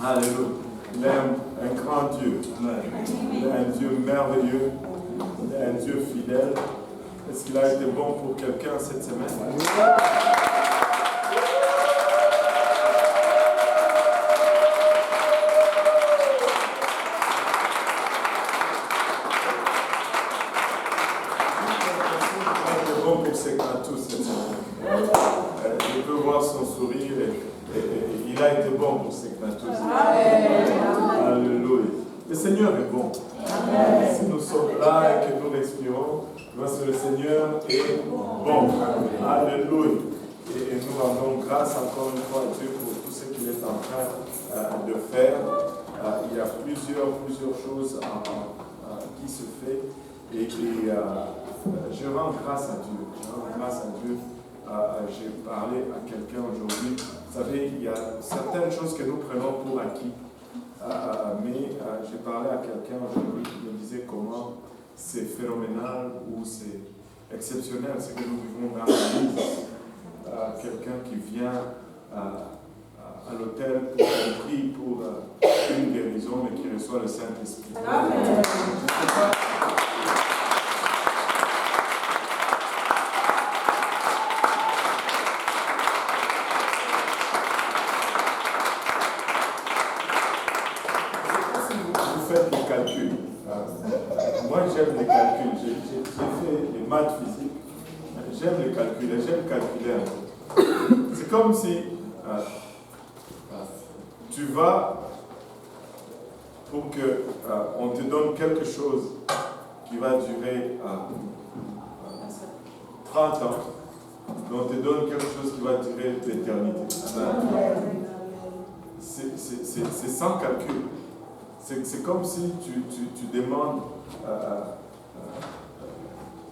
Alléluia. Il est un grand Dieu. Il est un Dieu merveilleux. Il est un Dieu fidèle. Est-ce qu'il a été bon pour quelqu'un cette semaine? Je peux voir son sourire et il a été bon pour ses tous. Alléluia. Le Seigneur est bon. Si nous sommes là et que nous respirons, parce que le Seigneur est bon. Alléluia. Et nous rendons grâce encore une fois à Dieu pour tout ce qu'il est en train de faire. Il y a plusieurs choses qui se font. Et je rends grâce à Dieu. J'ai parlé à quelqu'un aujourd'hui. Vous savez, il y a certaines choses que nous prenons pour acquis. Mais j'ai parlé à quelqu'un aujourd'hui qui me disait comment c'est phénoménal ou c'est exceptionnel ce que nous vivons dans l'église. Quelqu'un qui vient à l'hôtel pour qu'on prie pour une guérison, mais qui reçoit le Saint-Esprit. Amen. Moi, j'aime les calculs. J'ai fait les maths physiques. J'aime les calculs. J'aime calculer un peu. C'est comme si tu vas pour qu'on te donne quelque chose qui va durer 30 ans. Mais on te donne quelque chose qui va durer l'éternité. C'est sans calcul. C'est comme si tu demandes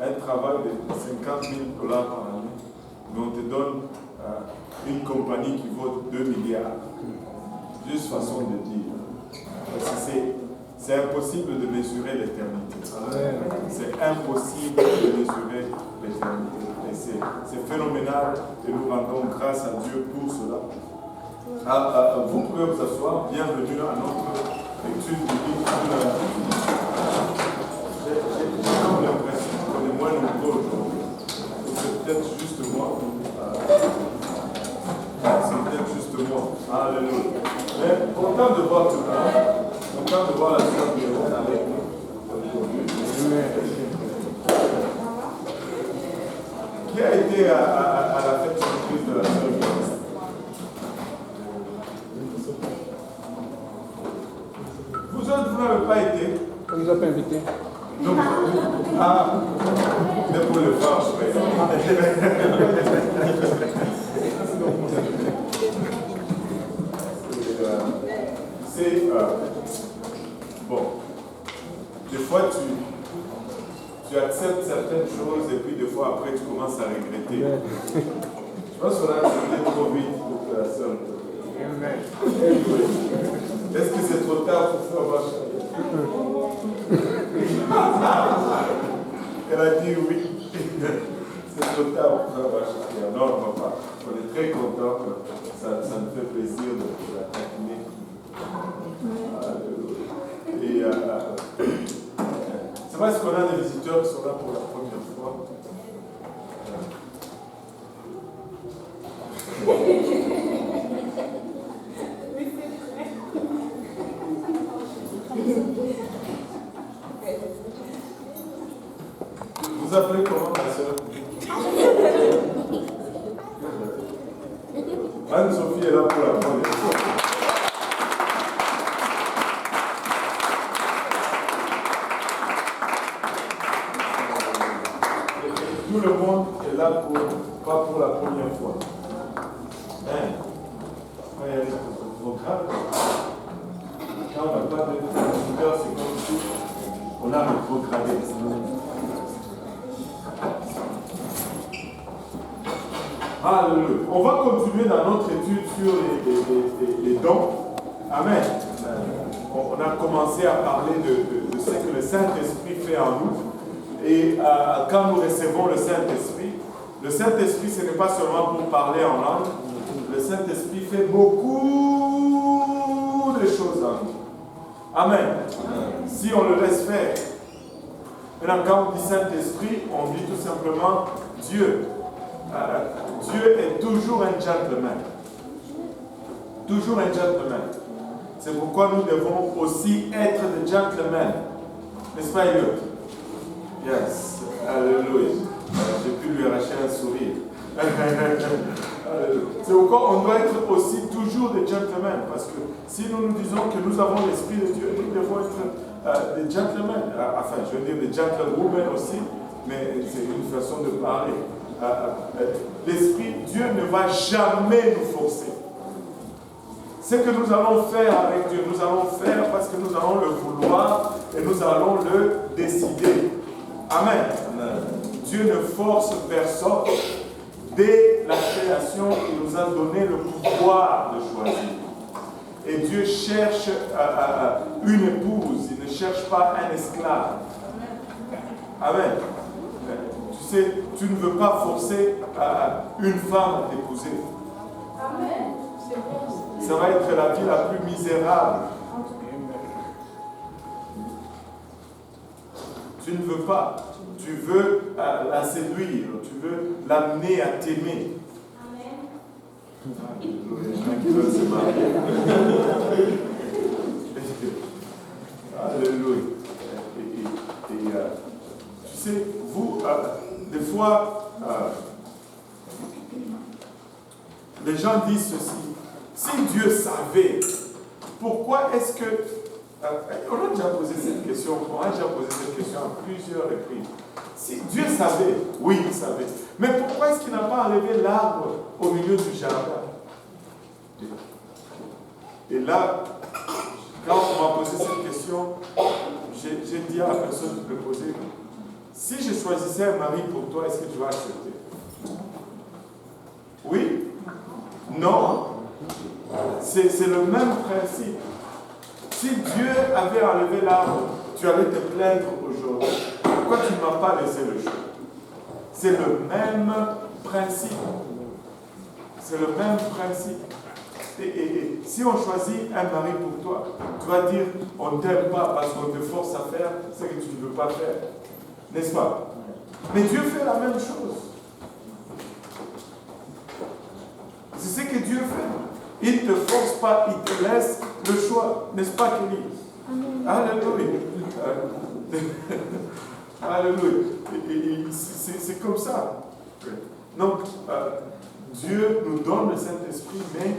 un travail de $50,000 par année, mais on te donne une compagnie qui vaut 2 milliards. Juste façon de dire. C'est impossible de mesurer l'éternité. C'est impossible de mesurer l'éternité. Et c'est phénoménal et nous rendons grâce à Dieu pour cela. Vous pouvez vous asseoir. Bienvenue à notre étude biblique. J'ai comme l'impression qu'on est moins nombreux aujourd'hui. C'est peut-être juste moi. C'est peut-être juste moi. Alléluia. Mais content de voir tout le monde. Content de voir la sœur Guéron avec nous aujourd'hui. Qui a été à la fête surprise de la sœur Guéron? Vous n'avez pas été? On ne nous a pas invités. Donc, mais pour le voir, je vais. C'est bon. Des fois, tu acceptes certaines choses et puis des fois après tu commences à regretter. Je pense qu'on a accepté trop vite pour que la sœur. Est-ce que c'est trop tard pour faire vache? Elle a dit oui. C'est trop tard pour faire vache. Non, papa. On est très contents. Ça nous fait plaisir de la terminer. Et c'est vrai qu'on a des visiteurs qui sont là pour la première fois. Vous appelez comment ma soeur? Anne-Sophie est là pour la première fois. Tout le monde est là pas pour la première fois. Hein? Quand il y a des programmes, quand on n'a pas de visiteurs, c'est comme si on a reprogrammé. Alléluia. On va continuer dans notre étude sur les dons. Amen. On a commencé à parler de ce que le Saint-Esprit fait en nous. Et quand nous recevons le Saint-Esprit, ce n'est pas seulement pour parler en langue. Le Saint-Esprit fait beaucoup de des choses en nous. Amen. Si on le laisse faire. Maintenant, quand on dit Saint-Esprit, on dit tout simplement Dieu. Dieu est toujours un gentleman. Toujours un gentleman. C'est pourquoi nous devons aussi être des gentlemen. N'est-ce pas, Elliot? Yes. Alléluia. J'ai pu lui arracher un sourire. C'est pourquoi on doit être aussi toujours des gentlemen. Parce que si nous nous disons que nous avons l'Esprit de Dieu, nous devons être des gentlemen. Enfin, je veux dire des gentlewomen aussi, mais c'est une façon de parler. L'Esprit, Dieu ne va jamais nous forcer. Ce que nous allons faire avec Dieu, nous allons faire parce que nous allons le vouloir et nous allons le décider. Amen. Dieu ne force personne. Dès la création, il nous a donné le pouvoir de choisir. Et Dieu cherche une épouse, il ne cherche pas un esclave. Amen. Tu sais, tu ne veux pas forcer une femme à t'épouser. Amen. Ça va être la vie la plus misérable. Tu ne veux pas. Tu veux la séduire. Tu veux l'amener à t'aimer. Amen. Alléluia. Se marier. Alléluia. Tu sais, vous, des fois, les gens disent ceci. Si Dieu savait, pourquoi est-ce que... on a déjà posé cette question, à plusieurs reprises. Si Dieu savait, oui, il savait. Mais pourquoi est-ce qu'il n'a pas enlevé l'arbre au milieu du jardin? Et là, quand on m'a posé cette question, j'ai dit à la personne qui me posait, si je choisissais un mari pour toi, est-ce que tu vas accepter? Oui? Non? C'est le même principe. Si Dieu avait enlevé l'arbre, tu allais te plaindre aujourd'hui. Pourquoi tu ne m'as pas laissé le choix? C'est le même principe. C'est le même principe. Et si on choisit un mari pour toi, tu vas dire, on ne t'aime pas parce qu'on te force à faire ce que tu ne veux pas faire. N'est-ce pas? Mais Dieu fait la même chose. C'est ce que Dieu fait. Il ne te force pas, il te laisse le choix. N'est-ce pas, Kelly? Alléluia. Alléluia. C'est comme ça. Donc, Dieu nous donne le Saint-Esprit, mais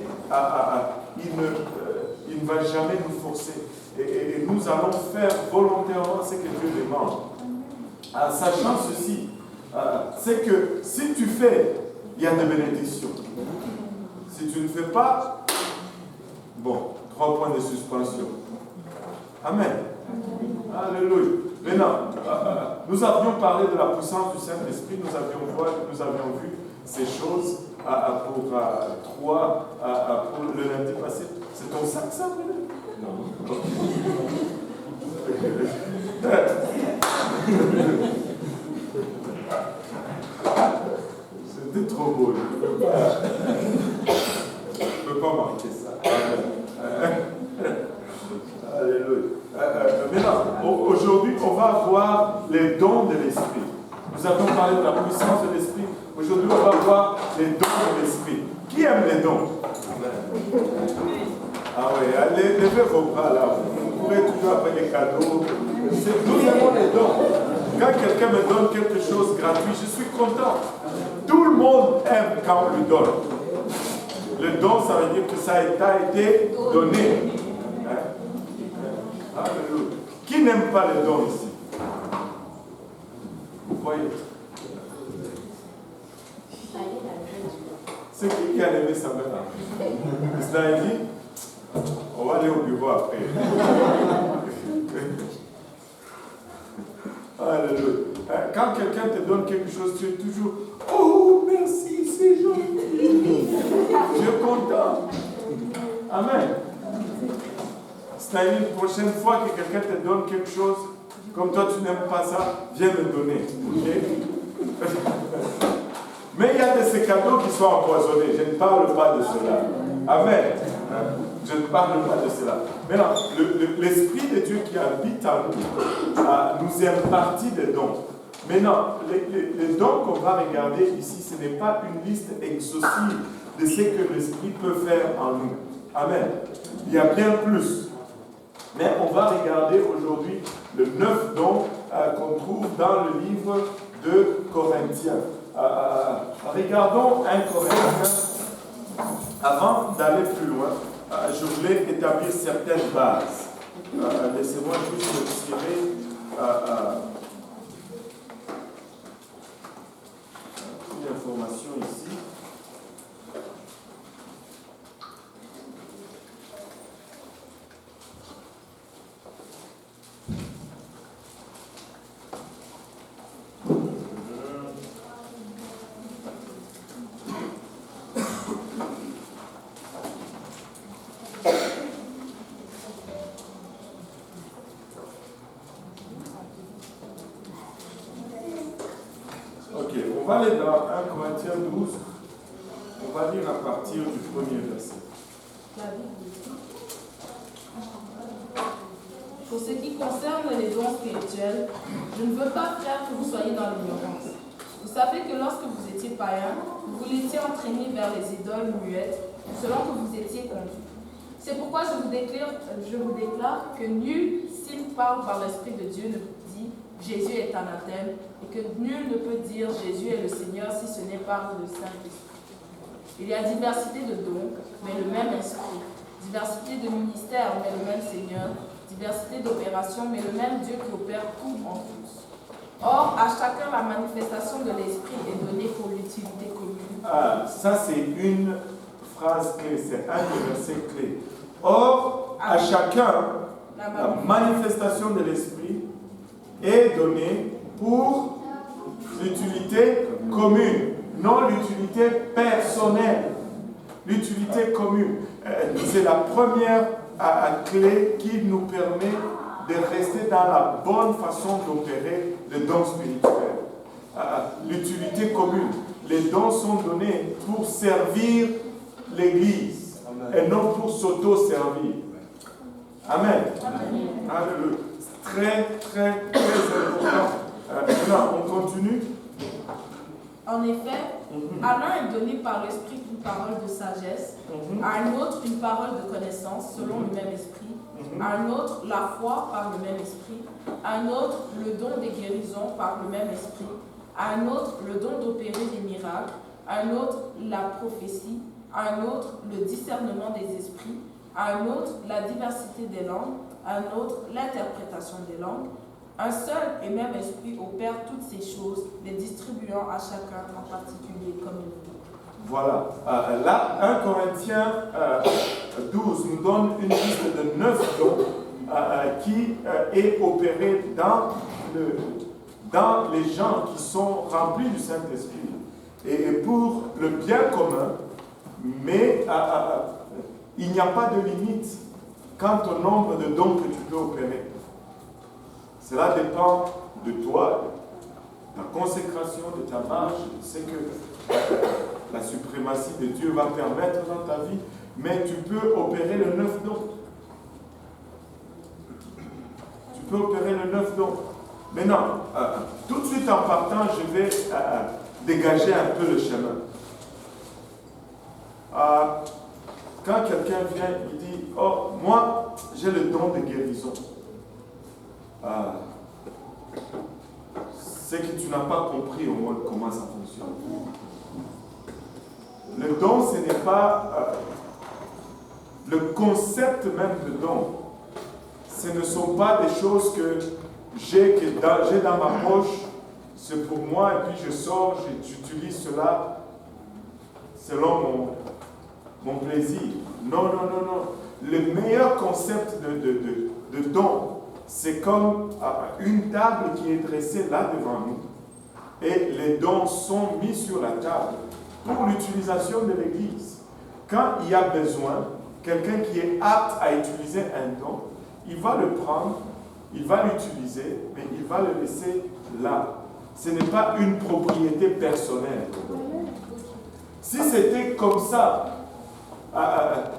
il ne va jamais nous forcer. Et nous allons faire volontairement ce que Dieu demande. Sachant ceci, c'est que si tu fais, il y a des bénédictions. Si tu ne fais pas, bon, 3 points de suspension. Amen. Alléluia. Maintenant, nous avions parlé de la puissance du Saint-Esprit, nous avions vu ces choses pour le lundi passé. C'est ton sac, ça, non. C'était trop beau. Je ne peux pas marquer ça. Alléluia. Maintenant, aujourd'hui, on va voir les dons de l'Esprit. Nous avons parlé de la puissance de l'Esprit. Aujourd'hui, on va voir les dons de l'Esprit. Qui aime les dons? Ah oui, allez, levez vos bras là. Vous pourrez toujours après les cadeaux. Nous aimons les dons. Quand quelqu'un me donne quelque chose gratuit, je suis content. Tout le monde aime quand on lui donne. Le don, ça veut dire que ça a été donné. Hein? Alléluia. Qui n'aime pas les dons ici? Vous voyez? C'est qui a levé sa main là? Cela dit, on va aller au bureau après. Alléluia. Quand quelqu'un te donne quelque chose, tu es toujours « Oh, merci, c'est gentil. Je suis content. » Amen. C'est-à-dire, la prochaine fois que quelqu'un te donne quelque chose, comme toi tu n'aimes pas ça, viens me donner. Ok? Mais il y a de ces cadeaux qui sont empoisonnés. Je ne parle pas de cela. Amen. Je ne parle pas de cela. Maintenant, l'Esprit de Dieu qui habite en nous, nous impartit des dons. Maintenant, les dons qu'on va regarder ici, ce n'est pas une liste exhaustive de ce que l'Esprit peut faire en nous. Amen. Il y a bien plus. Mais on va regarder aujourd'hui le 9 dons qu'on trouve dans le livre de Corinthiens. Regardons 1 Corinthiens. Avant d'aller plus loin, je voulais établir certaines bases. Laissez-moi juste me tirer une information ici. On va aller dans 1 Corinthiens 12, on va lire à partir du premier verset. Pour ce qui concerne les dons spirituels, je ne veux pas, frère, que vous soyez dans l'ignorance. Vous savez que lorsque vous étiez païens, vous l'étiez entraînés vers les idoles muettes, selon que vous étiez conduits. C'est pourquoi je vous déclare que nul, s'il parle par l'Esprit de Dieu, ne dit Jésus est anathème, et que nul ne peut dire Jésus est le Seigneur si ce n'est par le Saint-Esprit. Il y a diversité de dons, mais le même Esprit. Diversité de ministères, mais le même Seigneur. Diversité d'opérations, mais le même Dieu qui opère tout en tous. Or, à chacun, la manifestation de l'Esprit est donnée pour l'utilité commune. Ça, c'est une phrase clé, c'est un des versets clés. Or, à chacun, la manifestation de l'Esprit est donnée pour l'utilité commune, non l'utilité personnelle. L'utilité commune. C'est la première clé qui nous permet de rester dans la bonne façon d'opérer les dons spirituels. L'utilité commune. Les dons sont donnés pour servir l'Église et non pour s'auto-servir. Amen. Alléluia. Très, très, très important. Maintenant, on continue. En effet, à l'un est donné par l'Esprit une parole de sagesse, à un autre une parole de connaissance selon le même Esprit, à un autre la foi par le même Esprit, à un autre le don des guérisons par le même Esprit, à un autre le don d'opérer des miracles, à un autre la prophétie, à un autre le discernement des esprits, à un autre la diversité des langues, à un autre l'interprétation des langues. Un seul et même esprit opère toutes ces choses, les distribuant à chacun en particulier comme il veut. Voilà. Là, 1 Corinthiens 12 nous donne une liste de 9 dons qui est opérée dans les gens qui sont remplis du Saint-Esprit et pour le bien commun, mais il n'y a pas de limite quant au nombre de dons que tu peux opérer. Cela dépend de toi, de ta consécration, de ta marche, de ce que la suprématie de Dieu va permettre dans ta vie, mais tu peux opérer le 9 dons. Tu peux opérer le 9 dons. Maintenant, tout de suite en partant, je vais dégager un peu le chemin. Quand quelqu'un vient, il dit « Oh, moi, j'ai le don de guérison. » C'est que tu n'as pas compris au moins comment ça fonctionne. Le don, ce n'est pas le concept même de don. Ce ne sont pas des choses que j'ai dans ma poche, c'est pour moi, et puis je sors, j'utilise cela selon mon plaisir. Non, non, non, non. Le meilleur concept de don, c'est comme une table qui est dressée là devant nous et les dons sont mis sur la table pour l'utilisation de l'Église. Quand il y a besoin, quelqu'un qui est apte à utiliser un don, il va le prendre, il va l'utiliser, mais il va le laisser là. Ce n'est pas une propriété personnelle. Si c'était comme ça,